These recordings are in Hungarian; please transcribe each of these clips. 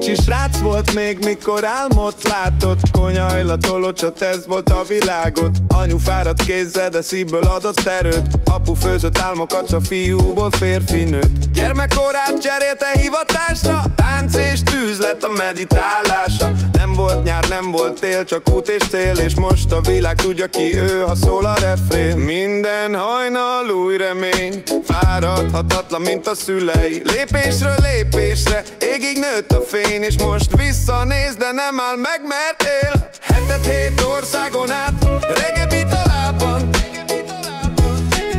Kicsi srác volt még, mikor álmot látott. Konyhajla tolocsot, ez volt a világot. Anyu fáradt kézzel, de szívből adott erőt. Apu főzött álmokat, a fiúból férfi nőtt. Gyermekkorát cserélte hivatásra, tánc és tűz lett a meditálása. Nem volt nyár, nem volt tél, csak út és cél. És most a világ tudja ki ő, ha szól a refrén. Minden hajnal új remény, fáradhatatlan, mint a szülei. Lépésről lépésre, égig nőtt a fény. És most visszanéz, de nem áll meg, mert él. Hetet 7 országon át, reggae a lábban.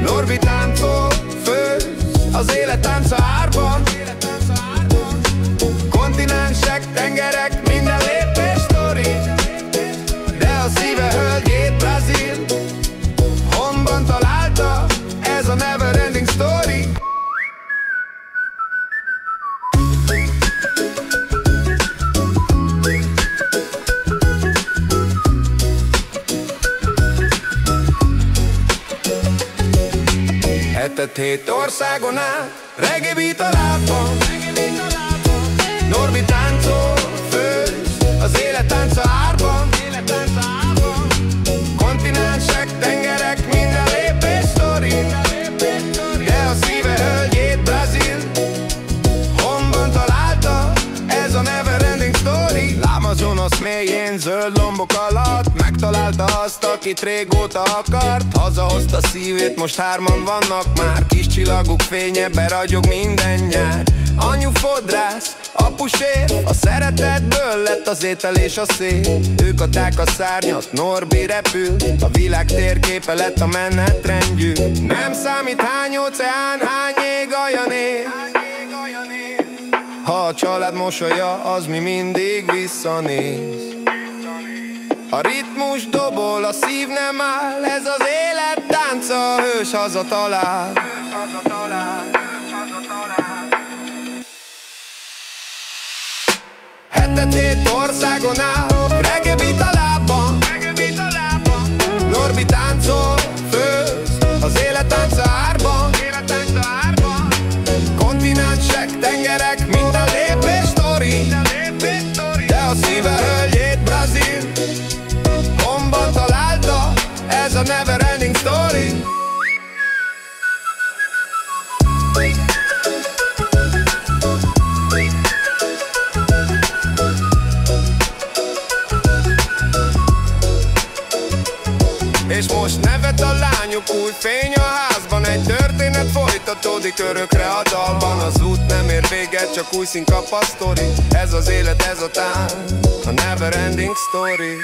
Norbi táncol, főz, az élet tánca árban. Kontinensek, tengerek, minden lépés sztori. De a szíve hölgyét Brazil honban találta, ez a never ending story. Hetet 7 országon át, reggae beat a lábban. Norbi táncol, főz, az élet tánca árban. Kontinensek, tengerek, minden lépés sztori. De a szíve hölgyét Brazil honban találta, ez a never ending story. Lámazonos mélyén, zöld lombok alatt megtalálta azt, akit régóta akart. Hazahozta szívét, most hárman vannak már. Kis csillaguk fénye beragyog minden nyár. Anyu fodrász, apu sér, a szeretetből lett az étel és a szél. Ők adták a szárnyat, Norbi repül, a világ térképe lett a menetrendjű. Nem számít hány óceán, hány ég aljan él. Ha a család mosolya, az mi mindig visszanéz. A ritmus dobol, a szív nem áll, ez az élet tánca, a hős hazatalál. Hetet 7 országon áll, reggae beat a lábban. Norbi táncol, főz, az élet tánca árban. Kontinensek, tengerek, minden lépés sztori. De a szíve hölgyét Brazil honban találta, ez a never ending story. És most nevet a lányok, új fény a házban. Egy történet folytatódik örökre a dalban. Az út nem ér véget, csak új szín kap a sztori. Ez az élet, ez a tánc, a never ending story.